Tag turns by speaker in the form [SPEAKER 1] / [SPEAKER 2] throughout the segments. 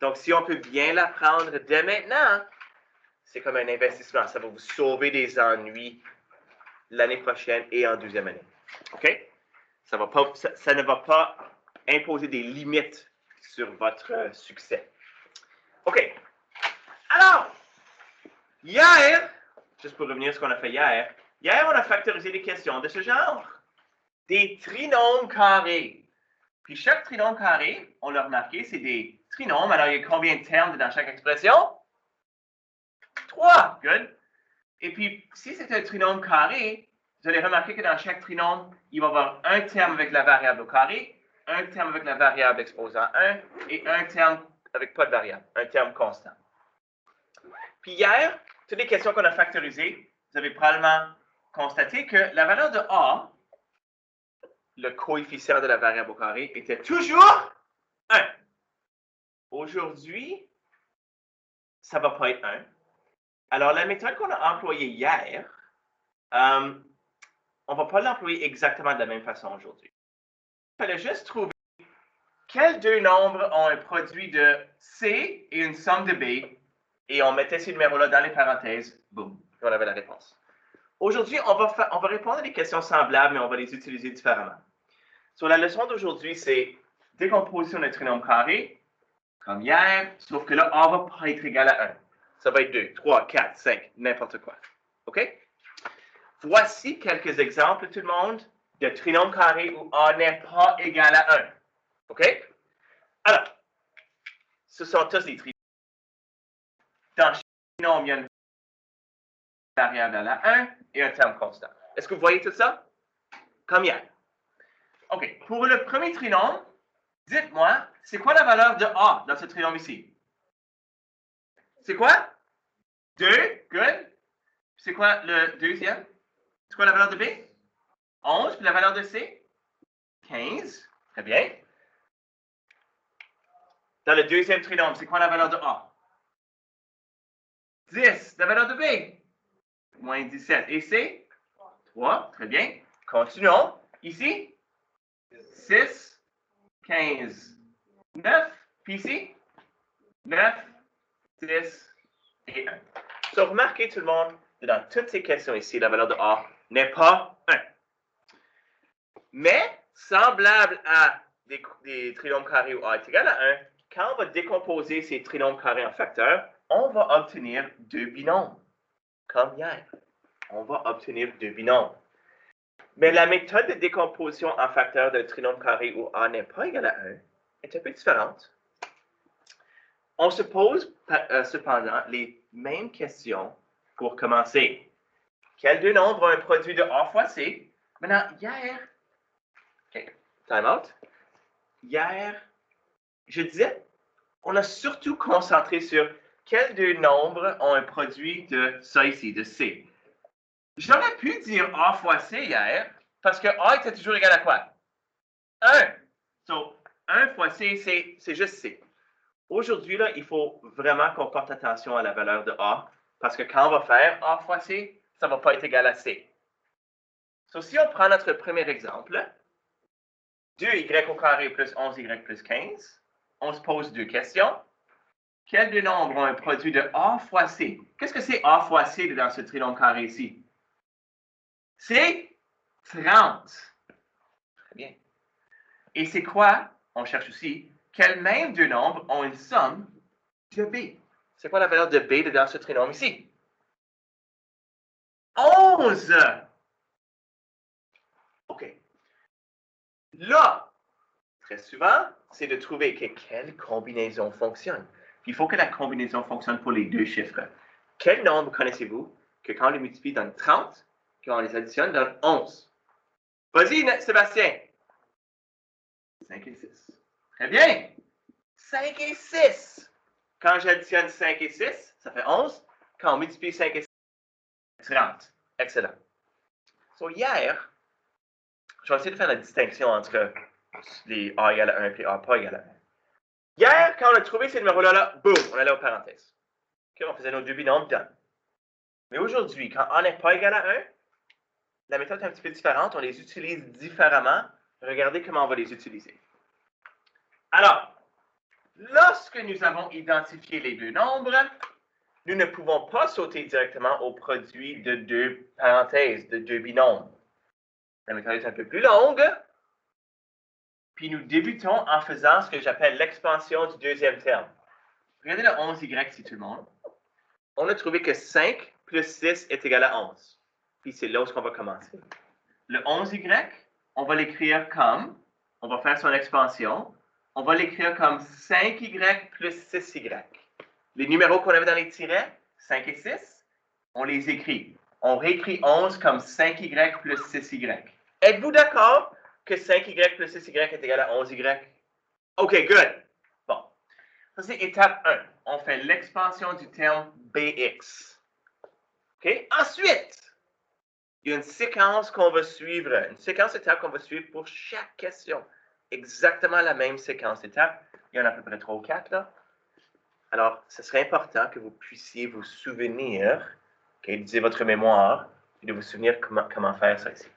[SPEAKER 1] Donc, si on peut bien l'apprendre dès maintenant, c'est comme un investissement. Ça va vous sauver des ennuis l'année prochaine et en deuxième année. OK? Ça ne va pas imposer des limites sur votre succès. OK. Alors, hier, juste pour revenir à ce qu'on a fait hier, on a factorisé des questions de ce genre. Des trinômes carrés. Puis chaque trinôme carré, on l'a remarqué, c'est des trinômes. Alors, il y a combien de termes dans chaque expression? 3. Good. Et puis, si c'est un trinôme carré, vous allez remarquer que dans chaque trinôme, il va y avoir un terme avec la variable au carré, un terme avec la variable exposant 1 et un terme avec pas de variable, un terme constant. Puis hier, toutes les questions qu'on a factorisées, vous avez probablement constaté que la valeur de A, le coefficient de la variable au carré, était toujours 1. Aujourd'hui, ça ne va pas être 1. Alors, la méthode qu'on a employée hier, on ne va pas l'employer exactement de la même façon aujourd'hui. Il fallait juste trouver quels deux nombres ont un produit de C et une somme de B, et on mettait ces numéros-là dans les parenthèses, boum, et on avait la réponse. Aujourd'hui, on va répondre à des questions semblables, mais on va les utiliser différemment. So, la leçon d'aujourd'hui, c'est décomposition d'un trinôme carré, comme hier, sauf que là, A ne va pas être égal à 1. Ça va être 2, 3, 4, 5, n'importe quoi. OK? Voici quelques exemples, tout le monde, de trinômes carrés où A n'est pas égal à 1. OK? Alors, ce sont tous des trinômes. Dans chaque trinôme, il y a une variable à la 1 et un terme constant. Est-ce que vous voyez tout ça? Comme hier. OK. Pour le premier trinôme, dites-moi, c'est quoi la valeur de A dans ce trinôme ici? C'est quoi? 2. Good. C'est quoi le deuxième? C'est quoi la valeur de B? 11. Puis la valeur de C? 15. Très bien. Dans le deuxième trinôme, c'est quoi la valeur de A? 10. La valeur de B? Moins 17. Et C? 3. Très bien. Continuons. Ici? 6, 15, 9. Puis ici? 9, 10 et 1. Donc, remarquez tout le monde que dans toutes ces questions ici, la valeur de A n'est pas 1. Mais, semblable à des trinômes carrés où A est égal à 1, quand on va décomposer ces trinômes carrés en facteurs, on va obtenir deux binômes. Comme hier. On va obtenir deux binômes. Mais la méthode de décomposition en facteurs d'un trinôme carré où A n'est pas égal à 1 est un peu différente. On se pose cependant les mêmes questions pour commencer. Quels deux nombres ont un produit de A fois C? Maintenant, hier, OK, time out. Hier, je disais, on a surtout concentré sur quels deux nombres ont un produit de ça ici, de C. J'aurais pu dire A fois C hier, parce que A était toujours égal à quoi? 1. So, 1 fois C, c'est juste C. Aujourd'hui, là, il faut vraiment qu'on porte attention à la valeur de A, parce que quand on va faire A fois C, ça ne va pas être égal à C. So, si on prend notre premier exemple, 2y au carré plus 11y plus 15, on se pose deux questions. Quels deux nombres ont un produit de A fois C? Qu'est-ce que c'est A fois C dans ce trinôme carré ici? C'est 30. Très bien. Et c'est quoi? On cherche aussi, quels mêmes deux nombres ont une somme de B? C'est quoi la valeur de B dans ce trinôme ici? 11! OK. Là, très souvent, c'est de trouver quelle combinaison fonctionne. Il faut que la combinaison fonctionne pour les deux chiffres. Quel nombre connaissez-vous que quand on les multiplie donne 30, quand on les additionne donne 11? Vas-y, Sébastien. 5 et 6. Très bien. 5 et 6. Quand j'additionne 5 et 6, ça fait 11. Quand on multiplie 5 et 6, 30. Excellent. So, hier, je vais essayer de faire la distinction entre les A égale à 1 et A pas égale à 1. Hier, quand on a trouvé ces numéros-là, boum, on allait aux parenthèses. Okay, on faisait nos deux binômes, done. Mais aujourd'hui, quand A n'est pas égal à 1, la méthode est un petit peu différente. On les utilise différemment. Regardez comment on va les utiliser. Alors, lorsque nous avons identifié les deux nombres, nous ne pouvons pas sauter directement au produit de deux parenthèses, de deux binômes. La méthode est un peu plus longue. Puis nous débutons en faisant ce que j'appelle l'expansion du deuxième terme. Regardez le 11y ici, tout le monde. On a trouvé que 5 plus 6 est égal à 11. Puis c'est là où on va commencer. Le 11y, on va l'écrire comme, on va faire son expansion, on va l'écrire comme 5y plus 6y. Les numéros qu'on avait dans les tirets, 5 et 6, on les écrit. On réécrit 11 comme 5y plus 6y. Êtes-vous d'accord que 5y plus 6y est égal à 11y? OK, good. Bon. Ça, c'est étape 1. On fait l'expansion du terme bx. OK? Ensuite, il y a une séquence qu'on va suivre, une séquence d'étapes qu'on va suivre pour chaque question. Exactement la même séquence d'étapes. Il y en a à peu près 3 ou 4 là. Alors, ce serait important que vous puissiez vous souvenir, d'utiliser votre mémoire et de vous souvenir comment faire ça ici.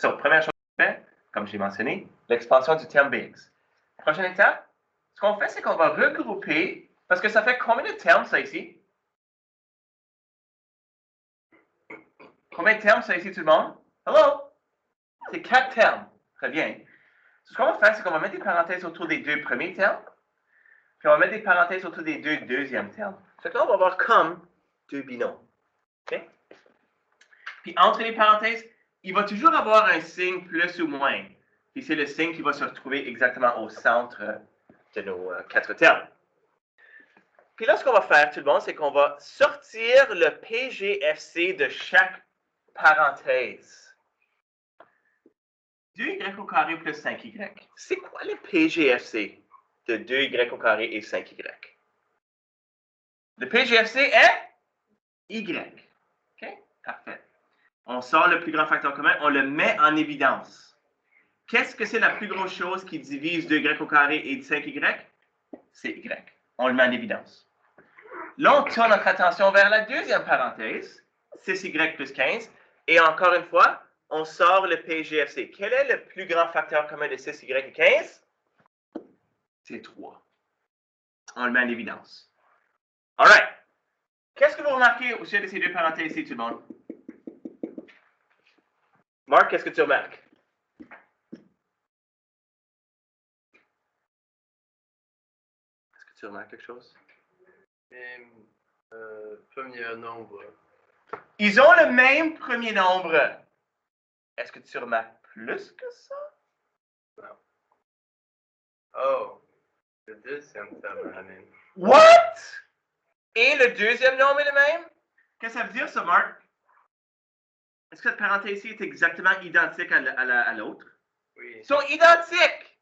[SPEAKER 1] Donc, première chose qu'on fait, comme j'ai mentionné, l'expansion du terme bx. Prochaine étape, ce qu'on fait, c'est qu'on va regrouper, parce que ça fait combien de termes ça ici? Combien de termes ça ici, tout le monde? Hello? C'est 4 termes. Très bien. Ce qu'on va faire, c'est qu'on va mettre des parenthèses autour des deux premiers termes, puis on va mettre des parenthèses autour des deux deuxièmes termes. Ce que là, on va avoir comme deux binômes. OK? Puis entre les parenthèses, il va toujours avoir un signe plus ou moins. Puis c'est le signe qui va se retrouver exactement au centre de nos 4 termes. Puis là, ce qu'on va faire, tout le monde, c'est qu'on va sortir le PGFC de chaque parenthèse. 2y au carré plus 5y. C'est quoi le PGFC de 2y au carré et 5y? Le PGFC est y. OK? Parfait. On sort le plus grand facteur commun, on le met en évidence. Qu'est-ce que c'est la plus grosse chose qui divise 2y au carré et 5y? C'est y. On le met en évidence. Là, on tourne notre attention vers la deuxième parenthèse, 6y plus 15, et encore une fois, on sort le PGFC. Quel est le plus grand facteur commun de 6y et 15? C'est 3. On le met en évidence. All right. Qu'est-ce que vous remarquez au sujet de ces deux parenthèses ici, tout le monde? Marc, qu'est-ce que tu remarques? Est-ce que tu remarques quelque chose?
[SPEAKER 2] Même premier nombre.
[SPEAKER 1] Ils ont le même premier nombre. Est-ce que tu remarques plus que ça?
[SPEAKER 2] Non. Oh, le deuxième terme la même.
[SPEAKER 1] What? Et le deuxième nombre est le même? Qu'est-ce que ça veut dire, ça, Marc? Est-ce que cette parenthèse ici est exactement identique à l'autre?
[SPEAKER 2] Oui.
[SPEAKER 1] Ils sont identiques!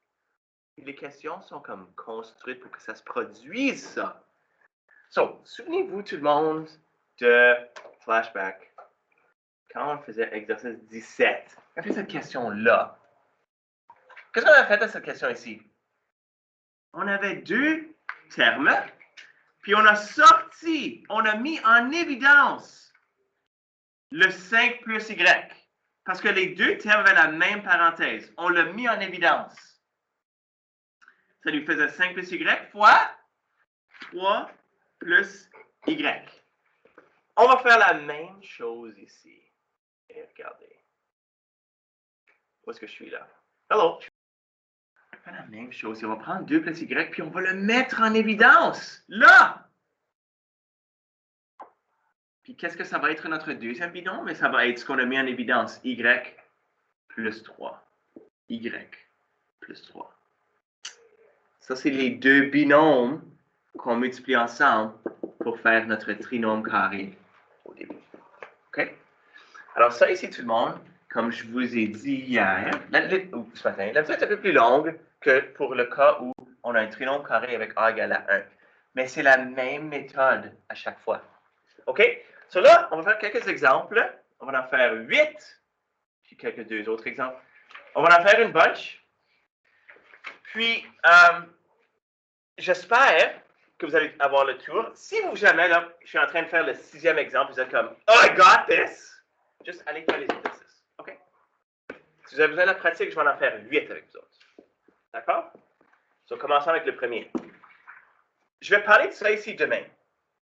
[SPEAKER 1] Les questions sont comme construites pour que ça se produise, ça. So, souvenez-vous tout le monde de flashback. Quand on faisait exercice 17, on a fait cette question-là. Qu'est-ce qu'on a fait à cette question ici? On avait deux termes, puis on a sorti, on a mis en évidence le 5 plus y. Parce que les deux termes avaient la même parenthèse. On l'a mis en évidence. Ça lui faisait 5 plus y fois 3 plus y. On va faire la même chose ici. Et regardez. Où est-ce que je suis là? Hello. On va faire la même chose. On va prendre 2 plus y, puis on va le mettre en évidence. Là! Puis qu'est-ce que ça va être notre deuxième binôme? Mais ça va être ce qu'on a mis en évidence. Y plus 3. Y plus 3. Ça, c'est les deux binômes qu'on multiplie ensemble pour faire notre trinôme carré au début. OK? Alors ça ici, tout le monde, comme je vous ai dit hier, ce matin, la méthode est un peu plus longue que pour le cas où on a un trinôme carré avec a égale à 1. Mais c'est la même méthode à chaque fois. OK? So là, on va faire quelques exemples. On va en faire 8. Puis deux autres exemples. On va en faire une bunch. Puis, j'espère que vous allez avoir le tour. Si vous jamais, là, je suis en train de faire le 6e exemple, vous êtes comme « Oh, I got this! » Juste allez faire les exercices. OK? Si vous avez besoin de la pratique, je vais en faire 8 avec vous autres. D'accord? So, commençons avec le premier. Je vais parler de ça ici demain.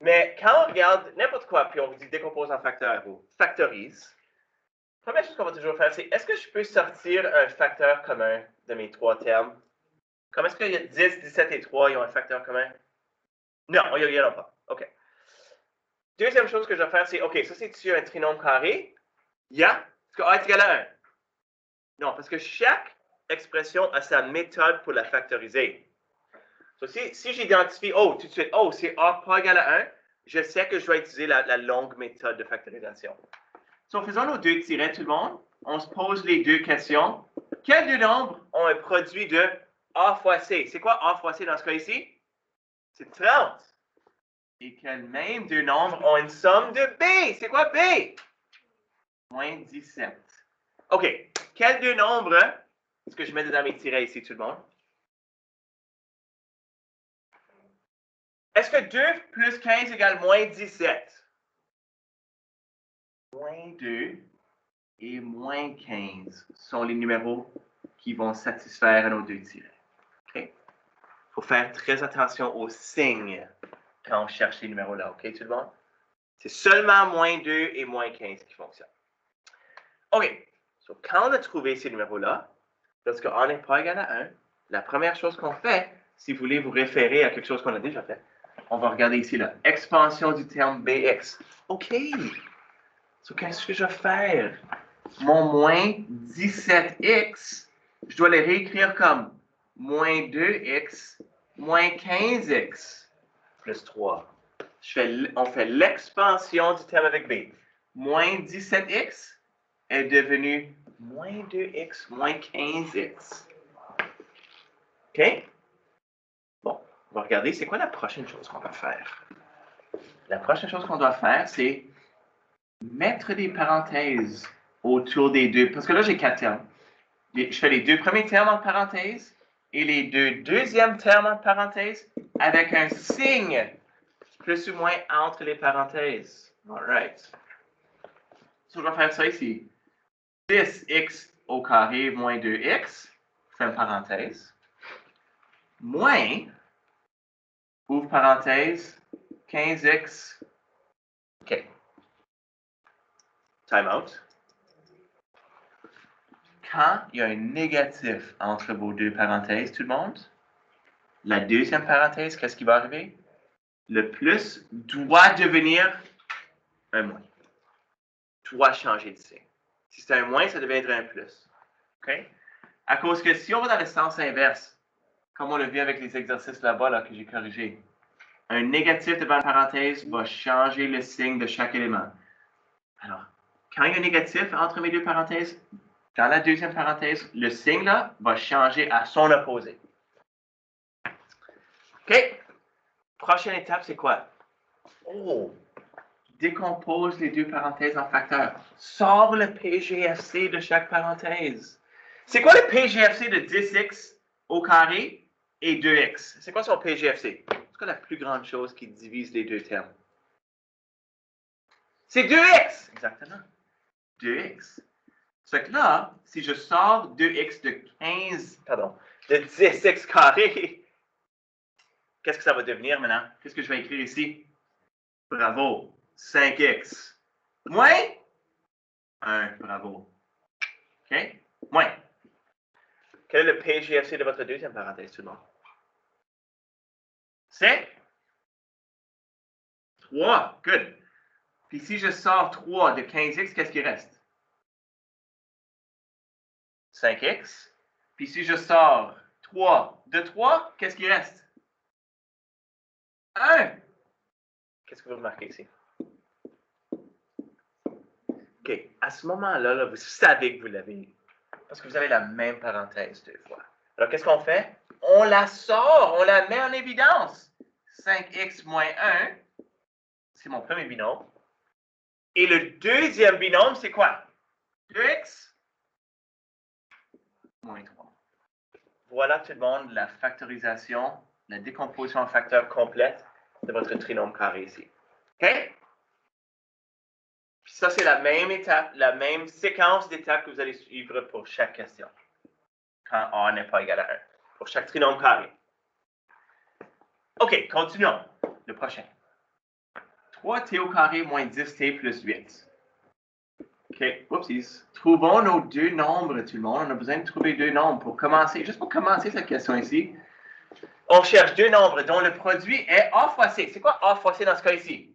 [SPEAKER 1] Mais quand on regarde n'importe quoi, puis on dit décompose en facteur ou factorise, la première chose qu'on va toujours faire, c'est est-ce que je peux sortir un facteur commun de mes trois termes? Comme est-ce qu'il y a 10, 17 et 3, ils ont un facteur commun? Non, il n'y en a pas. OK. Deuxième chose que je vais faire, c'est, OK, ça c'est-tu un trinôme carré? Yeah. Est-ce que A est égal à 1? Non, parce que chaque expression a sa méthode pour la factoriser. So, si j'identifie O tout de suite, oh, c'est A pas égal à 1, je sais que je dois utiliser la longue méthode de factorisation. So, faisons nos deux tirets, tout le monde. On se pose les deux questions. Quels deux nombres ont un produit de A fois C? C'est quoi A fois C dans ce cas ici? C'est 30. Et quels mêmes deux nombres ont une somme de B? C'est quoi B? Moins 17. OK. Quels deux nombres est-ce que je mets dans mes tirets ici, tout le monde? Est-ce que 2 plus 15 égale moins 17? Moins 2 et moins 15 sont les numéros qui vont satisfaire à nos deux tirets. OK? Il faut faire très attention aux signes quand on cherche ces numéros-là. OK, tout le monde? C'est seulement moins 2 et moins 15 qui fonctionnent. OK. So, quand on a trouvé ces numéros-là, lorsque A n'est pas égal à 1, la première chose qu'on fait, si vous voulez vous référer à quelque chose qu'on a déjà fait, on va regarder ici la expansion du terme BX. OK. So, qu'est-ce que je vais faire? Mon moins 17x, je dois les réécrire comme moins 2x moins 15x plus 3. On fait l'expansion du terme avec B. Moins 17x est devenu moins 2x moins 15x. OK? Bon, on va regarder c'est quoi la prochaine chose qu'on va faire. La prochaine chose qu'on doit faire, c'est mettre des parenthèses autour des deux. Parce que là, j'ai 4 termes. Je fais les deux premiers termes en parenthèse et les deux deuxièmes termes en parenthèse avec un signe plus ou moins entre les parenthèses. All right. So, je vais faire ça ici. 10x au carré moins 2x, je fais une parenthèse, moins, ouvre parenthèse, 15x, OK. Time out. Quand il y a un négatif entre vos deux parenthèses, tout le monde, la deuxième parenthèse, qu'est-ce qui va arriver? Le plus doit devenir un moins. Doit changer de signe. Si c'est un moins, ça deviendrait un plus. OK? À cause que si on va dans le sens inverse, comme on l'a vu avec les exercices là-bas là, que j'ai corrigés, un négatif devant la parenthèse va changer le signe de chaque élément. Alors, quand il y a un négatif entre mes deux parenthèses, dans la deuxième parenthèse, le signe là va changer à son opposé. OK? Prochaine étape, c'est quoi? Oh! Décompose les deux parenthèses en facteurs. Sors le PGFC de chaque parenthèse. C'est quoi le PGFC de 10x au carré et 2x? C'est quoi son PGFC? C'est quoi la plus grande chose qui divise les deux termes? C'est 2x! Exactement. 2x. Ça fait que là, si je sors 2x de 10x carré, qu'est-ce que ça va devenir maintenant? Qu'est-ce que je vais écrire ici? Bravo. 5x. Moins 1. Bravo. OK? Moins. Quel est le PGFC de votre deuxième parenthèse, tout le monde? C'est 3. Good. Puis si je sors 3 de 15x, qu'est-ce qui reste? 5x. Puis si je sors 3 de 3, qu'est-ce qui reste? 1. Qu'est-ce que vous remarquez ici? OK. À ce moment-là, là, vous savez que vous l'avez. Parce que vous avez la même parenthèse deux fois. Alors, qu'est-ce qu'on fait? On la sort, on la met en évidence. 5x moins 1, c'est mon premier binôme. Et le deuxième binôme, c'est quoi? 2x moins 3. Voilà tout le monde la factorisation, la décomposition en facteurs complète de votre trinôme carré ici. OK? Puis ça, c'est la même étape, la même séquence d'étapes que vous allez suivre pour chaque question. Quand A n'est pas égal à 1. Pour chaque trinôme carré. OK, continuons. Le prochain. 3t au carré moins 10t plus 8. OK, whoopsies. Trouvons nos deux nombres, tout le monde. On a besoin de trouver deux nombres pour commencer. Juste pour commencer cette question ici. On cherche deux nombres dont le produit est A fois C. C'est quoi A fois C dans ce cas ici?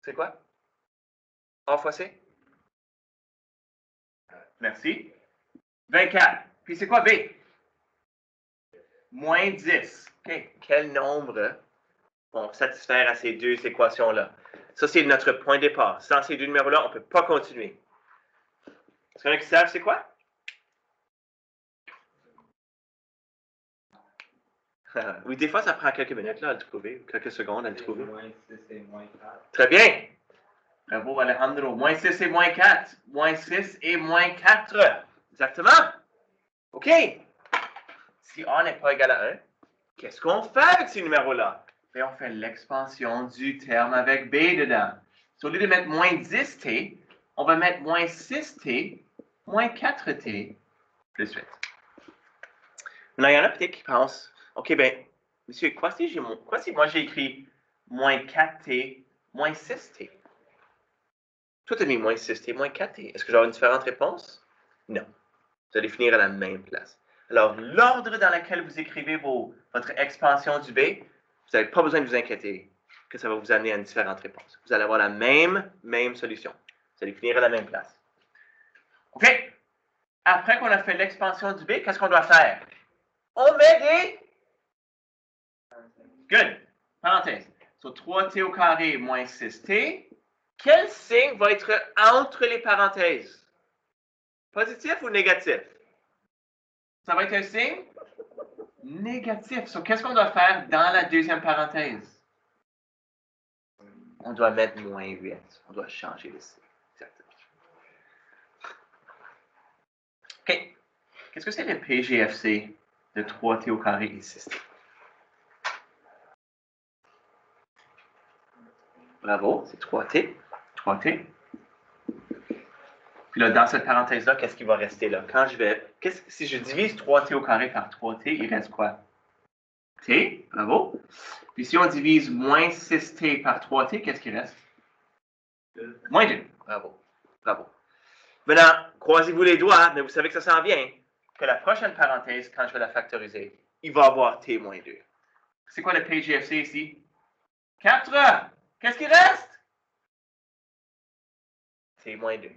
[SPEAKER 1] C'est quoi? A fois C? Merci. 24. Puis c'est quoi B? Moins 10. OK. Quel nombre vont satisfaire à ces deux équations-là? Ça, c'est notre point de départ. Sans ces deux numéros-là, on ne peut pas continuer. Est-ce qu'il y en a qui savent c'est quoi? Oui, des fois, ça prend quelques minutes là, à le trouver, quelques secondes à le trouver.
[SPEAKER 2] Moins 6 et moins 4.
[SPEAKER 1] Très bien. Bravo, Alejandro. Moins 6 et moins 4. Moins 6 et moins 4. Exactement. OK. Si A n'est pas égal à 1, qu'est-ce qu'on fait avec ces numéros-là? Bien, on fait l'expansion du terme avec B dedans. So, au lieu de mettre moins 10t, on va mettre moins 6t, moins 4t, plus 8. Maintenant, il y en a peut-être qui pensent, OK, bien, monsieur, quoi si moi j'ai écrit moins 4t, moins 6t? Toi, tu as mis moins 6t, moins 4t. Est-ce que j'aurai une différente réponse? Non. Vous allez finir à la même place. Alors, l'ordre dans lequel vous écrivez votre expansion du B, vous n'avez pas besoin de vous inquiéter que ça va vous amener à une différente réponse. Vous allez avoir la même solution. Vous allez finir à la même place. OK? Après qu'on a fait l'expansion du B, qu'est-ce qu'on doit faire? On met des... Good. Parenthèse. So, 3t au carré moins 6t. Quel signe va être entre les parenthèses? Positif ou négatif? Ça va être un signe négatif. So, qu'est-ce qu'on doit faire dans la deuxième parenthèse? On doit mettre moins 8. On doit changer le signe. Exactement. OK. Qu'est-ce que c'est le PGFC de 3t au carré et 6t? Bravo, c'est 3t. 3t. Puis là, dans cette parenthèse-là, qu'est-ce qui va rester là? Si je divise 3t au carré par 3t, il reste quoi? T, bravo. Puis si on divise moins 6t par 3t, qu'est-ce qui reste? Moins 2. Bravo. Bravo. Maintenant, croisez-vous les doigts, mais vous savez que ça s'en vient. Que la prochaine parenthèse, quand je vais la factoriser, il va avoir t moins 2. C'est quoi le PGFC ici? 4. Qu'est-ce qui reste? T moins 2.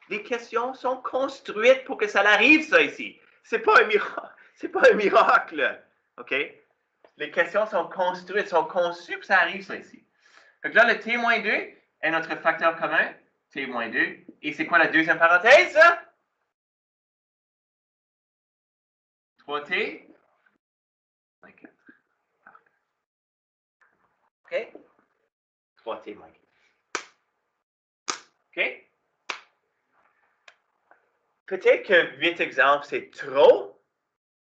[SPEAKER 1] Les questions sont construites pour que ça arrive, ça, ici. C'est pas un miracle. C'est pas un miracle. OK? Les questions sont construites, sont conçues pour que ça arrive, ça, ici. Donc là, le T-2 est notre facteur commun, T-2. Et c'est quoi la deuxième parenthèse? 3T moins 4. OK? 3T moins 4. OK? Peut-être que 8 exemples, c'est trop.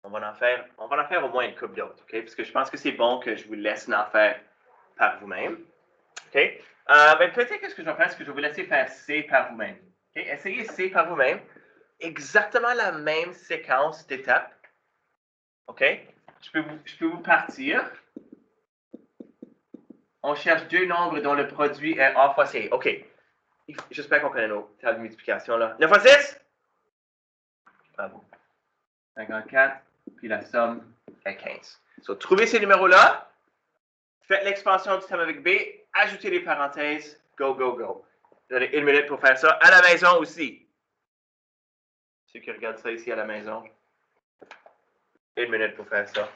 [SPEAKER 1] On va en faire au moins une couple d'autres, OK? Parce que je pense que c'est bon que je vous laisse en faire par vous-même. OK? Ben, peut-être que ce que je vais faire, c'est que je vais vous laisser faire C par vous-même. OK? Essayez C par vous-même. Exactement la même séquence d'étapes. OK? Je peux vous partir. On cherche deux nombres dont le produit est A fois C. OK. J'espère qu'on connaît nos tables de multiplication là. 9 fois 6? Bravo. 54. Puis la somme est 15. So, trouvez ces numéros-là. Faites l'expansion du terme avec B. Ajoutez les parenthèses. Go, go, go. Vous avez une minute pour faire ça. À la maison aussi. Ceux qui regardent ça ici à la maison. Une minute pour faire ça.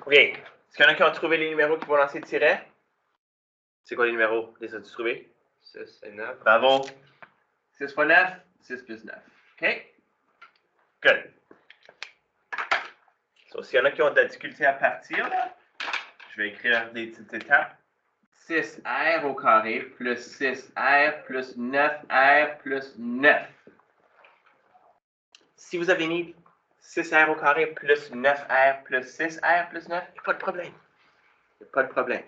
[SPEAKER 1] OK. Est-ce qu'il y en a qui ont trouvé les numéros qui vont lancer le tiret? C'est quoi les numéros? Les as-tu trouvés?
[SPEAKER 2] 6 et 9.
[SPEAKER 1] Bravo. 6 fois 9, 6 plus 9. OK? Good. So, s'il y en a qui ont de la difficulté à partir, là, je vais écrire des petites étapes. 6R au carré plus 6R plus 9R plus 9. Si vous avez mis 6R au carré plus 9R plus 6R plus 9, il n'y a pas de problème. Il n'y a pas de problème.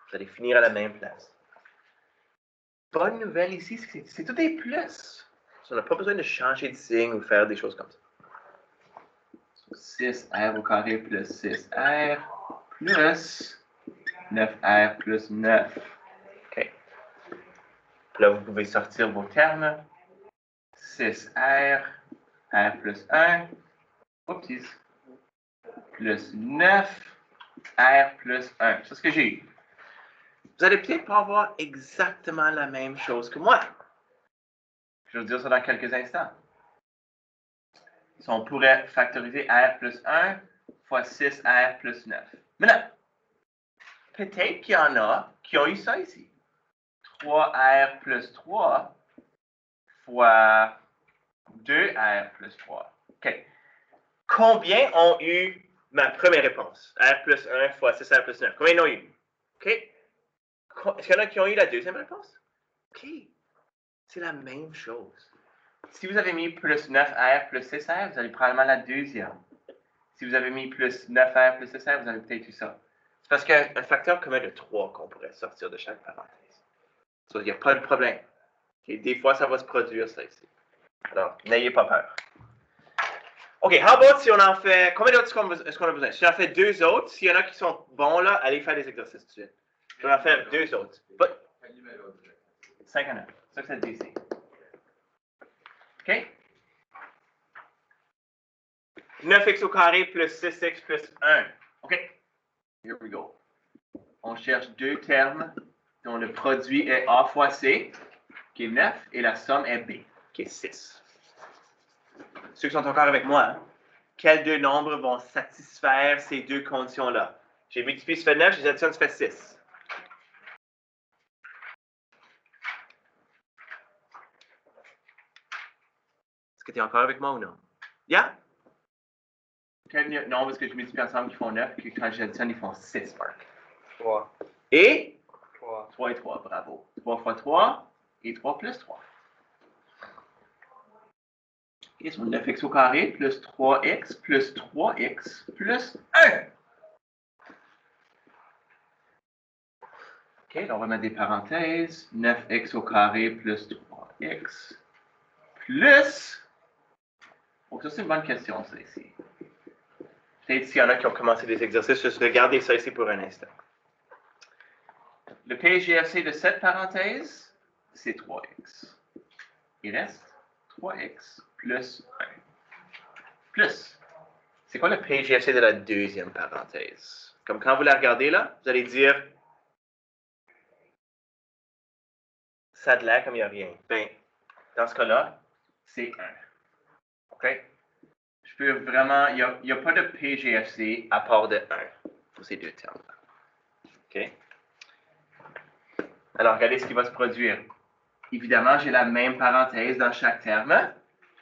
[SPEAKER 1] Vous allez finir à la même place. Bonne nouvelle ici, c'est tout des plus. On n'a pas besoin de changer de signe ou faire des choses comme ça. 6R au carré plus 6R plus 9R plus 9. OK. Là, vous pouvez sortir vos termes. 6R, R plus 1, oupsies, plus 9, R plus 1. C'est ce que j'ai eu. Vous allez peut-être pas avoir exactement la même chose que moi. Je vais vous dire ça dans quelques instants. Si on pourrait factoriser R plus 1 fois 6R plus 9. Maintenant, peut-être qu'il y en a qui ont eu ça ici. 3R plus 3 fois 2R plus 3. OK. Combien ont eu ma première réponse? R plus 1 fois 6R plus 9. Combien ont eu? OK. Est-ce qu'il y en a qui ont eu la deuxième réponse? OK. C'est la même chose. Si vous avez mis plus 9R plus 6R, vous avez probablement la deuxième. Si vous avez mis plus 9R plus 6R, vous avez peut-être eu ça. C'est parce qu'il y a un facteur commun de 3 qu'on pourrait sortir de chaque parenthèse. Il n'y a pas de problème. Okay? Des fois, ça va se produire, ça ici. Alors, n'ayez pas peur. OK, how about si on en fait... Combien d'autres est-ce qu'on a besoin? Si on en fait 2 autres, s'il y en a qui sont bons là, allez faire des exercices tout de suite. On va en faire 2 autres. 5 à 9. Ça, c'est le DC. OK? 9x au carré plus 6x plus 1. OK? Here we go. On cherche deux termes dont le produit est A fois C, qui est 9, et la somme est B, qui est 6. Ceux qui sont encore avec moi, hein? Quels deux nombres vont satisfaire ces deux conditions-là? J'ai multiplié, ça fait 9, je les additionne, ça fait 6. Est-ce que tu es encore avec moi ou non? Yeah? Quel nombre est-ce que je multiplie ensemble qui font 9, puis quand j'additionne, ils font 6, Marc?
[SPEAKER 2] 3.
[SPEAKER 1] Et?
[SPEAKER 2] 3.
[SPEAKER 1] 3 et 3, bravo. 3 fois 3 et 3 plus 3. Et sur 9x au carré plus 3x plus 3x plus 1. OK, là, on va mettre des parenthèses. 9x au carré plus 3x plus... Oh, ça, c'est une bonne question, ça, ici. Peut-être s'il y en a qui ont commencé des exercices, juste regardez ça ici pour un instant. Le PGFC de cette parenthèse, c'est 3x. Il reste 3x plus 1. Plus. C'est quoi le PGFC de la deuxième parenthèse? Comme quand vous la regardez là, vous allez dire ça a de l'air comme il n'y a rien. Bien, dans ce cas-là, c'est 1. OK? Je peux vraiment, il n'y a pas de PGFC à part de 1 pour ces deux termes-là. OK? Alors, regardez ce qui va se produire. Évidemment, j'ai la même parenthèse dans chaque terme.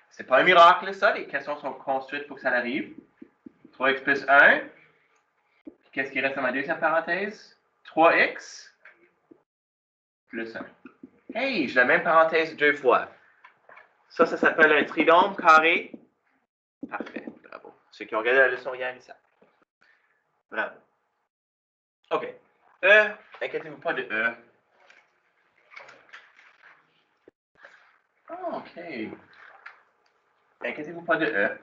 [SPEAKER 1] C'est pas un miracle, ça. Les questions sont construites pour que ça arrive. 3x plus 1. Qu'est-ce qui reste dans ma deuxième parenthèse? 3x plus 1. Hey, j'ai la même parenthèse deux fois. Ça s'appelle un trinôme carré. Parfait, bravo. Ceux qui ont regardé la leçon hier, ils savent. Bravo. OK. Inquiétez-vous pas de E. OK. Inquiétez-vous pas de E.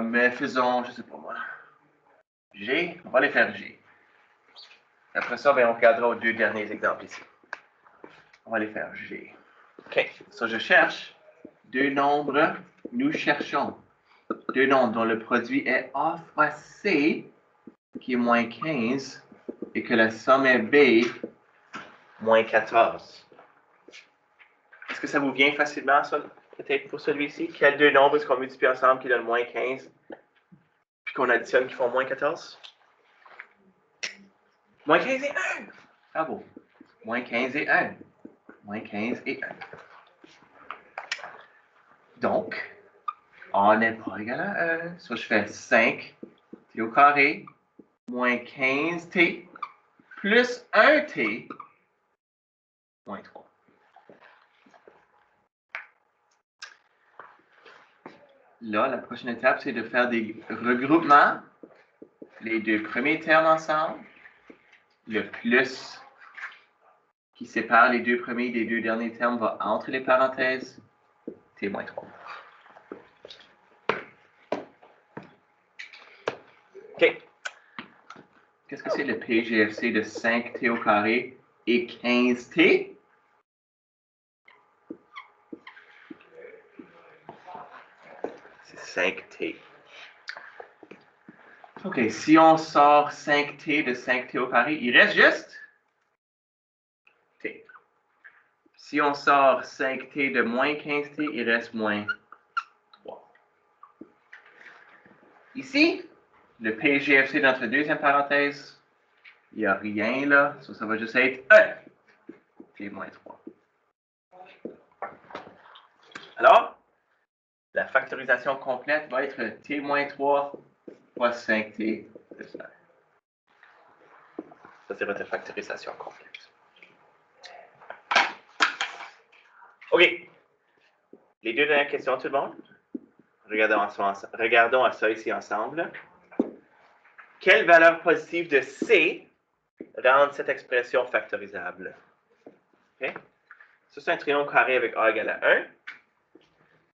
[SPEAKER 1] Mais faisons, je sais pas moi. G, on va les faire G. Après ça, ben, on regardera aux deux derniers exemples ici. On va les faire G. OK. Ça, je cherche deux nombres. Nous cherchons deux nombres dont le produit est A fois C, qui est moins 15, et que la somme est B, moins 14. Est-ce que ça vous vient facilement, ça, peut-être pour celui-ci? Quels deux nombres est-ce qu'on multiplie ensemble qui donnent moins 15? Puis qu'on additionne qui font moins 14. Moins 15 et 1. Bravo. Moins 15 et 1. Moins 15 et 1. Donc, on n'est pas égal à 1. So, je fais 5t au carré moins 15t plus 1t moins 3. Là, la prochaine étape, c'est de faire des regroupements. Les deux premiers termes ensemble. Le plus qui sépare les deux premiers des deux derniers termes va entre les parenthèses. T moins 3. OK. Qu'est-ce que c'est le PGFC de 5t au carré et 15t? C'est 5t. OK, si on sort 5t de 5t au carré, il reste juste t. Si on sort 5t de moins 15t, il reste moins 3. Ici, le PGFC de notre deuxième parenthèse, il n'y a rien là, ça va juste être 1. T moins 3. Alors, la factorisation complète va être t moins 3 fois 5t plus 1. Ça, c'est votre factorisation complète. OK. Les deux dernières questions, tout le monde? Regardons à ça ici ensemble. Quelle valeur positive de C rend cette expression factorisable? Okay. Ça, c'est un trinôme carré avec A égale à 1.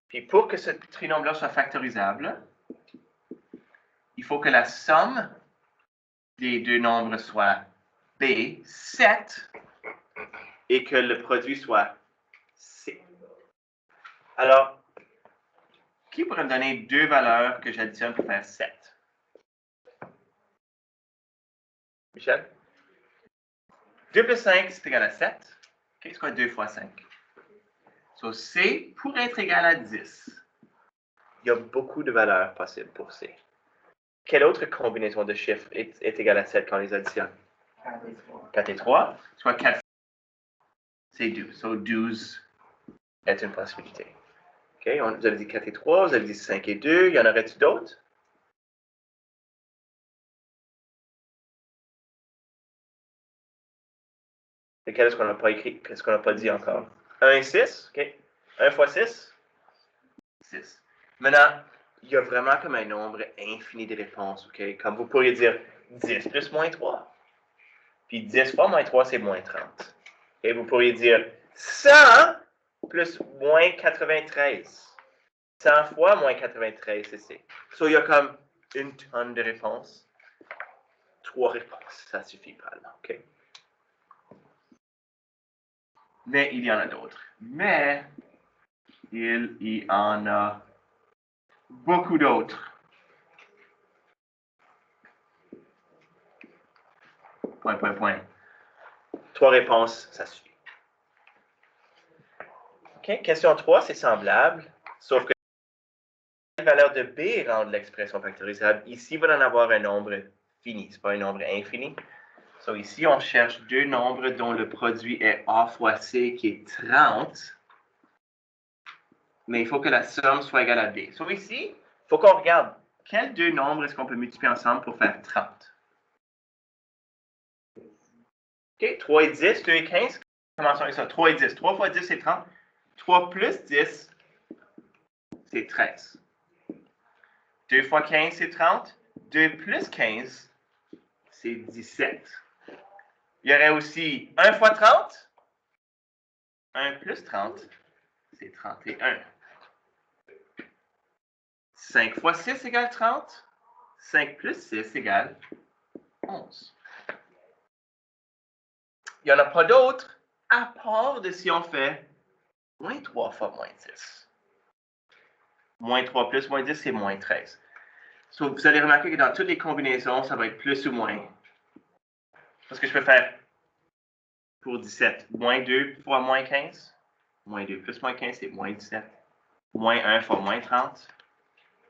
[SPEAKER 1] Puis pour que ce trinôme-là soit factorisable, il faut que la somme des deux nombres soit B, 7, et que le produit soit C. Alors, qui pourrait me donner deux valeurs que j'additionne pour faire 7? Michel? 2 plus 5, c'est égal à 7. Okay, c'est quoi 2 fois 5? So, C pourrait être égal à 10. Il y a beaucoup de valeurs possibles pour C. Quelle autre combinaison de chiffres est égale à 7 quand on les additionne?
[SPEAKER 2] 4 et 3.
[SPEAKER 1] 4 et 3. Soit 4, c'est 12. So, 12 est une possibilité. Okay, vous avez dit 4 et 3, vous avez dit 5 et 2. Il y en aurait-il d'autres? Lesquels est-ce qu'on n'a pas écrit? Qu'est-ce qu'on n'a pas dit encore? 1 et 6. OK. 1 fois 6? 6. Maintenant, il y a vraiment comme un nombre infini de réponses. OK? Comme vous pourriez dire 10 plus moins 3. Puis 10 fois moins 3, c'est moins 30. Et vous pourriez dire 100 plus moins 93. 100 fois moins 93, c'est C. So, il y a comme une tonne de réponses. 3 réponses, ça suffit probablement. OK? Mais il y en a d'autres. Mais il y en a beaucoup d'autres. Point, point, point. 3 réponses, ça suffit. OK, question 3, c'est semblable, sauf que la valeur de B rend l'expression factorisable. Ici, il va en avoir un nombre fini, ce n'est pas un nombre infini. So, ici, on cherche deux nombres dont le produit est A fois C, qui est 30. Mais il faut que la somme soit égale à B. So, ici, il faut qu'on regarde quels deux nombres est-ce qu'on peut multiplier ensemble pour faire 30. OK, 3 et 10, 2 et 15. Commençons avec ça. 3 et 10. 3 fois 10, c'est 30. 3 plus 10, c'est 13. 2 fois 15, c'est 30. 2 plus 15, c'est 17. Il y aurait aussi 1 fois 30. 1 plus 30, c'est 31. 5 fois 6 égale 30. 5 plus 6 égale 11. Il n'y en a pas d'autres, à part de si on fait moins 3 fois moins 10. Moins 3 plus moins 10, c'est moins 13. So, vous allez remarquer que dans toutes les combinaisons, ça va être plus ou moins. Parce que je peux faire pour 17, moins 2 fois moins 15. Moins 2 plus moins 15, c'est moins 17. Moins 1 fois moins 30.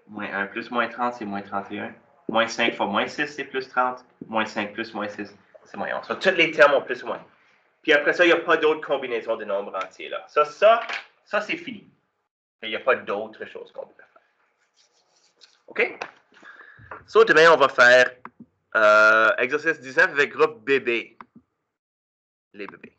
[SPEAKER 1] Moins 1 plus moins 30, c'est moins 31. Moins 5 fois moins 6, c'est plus 30. Moins 5 plus moins 6, c'est moins 11. So, tous les termes ont plus ou moins. Puis après ça, il n'y a pas d'autres combinaisons de nombres entiers là. Ça c'est fini. Il n'y a pas d'autres choses qu'on peut faire. OK? So, demain, on va faire exercice 19 avec groupe bébé. Les bébés.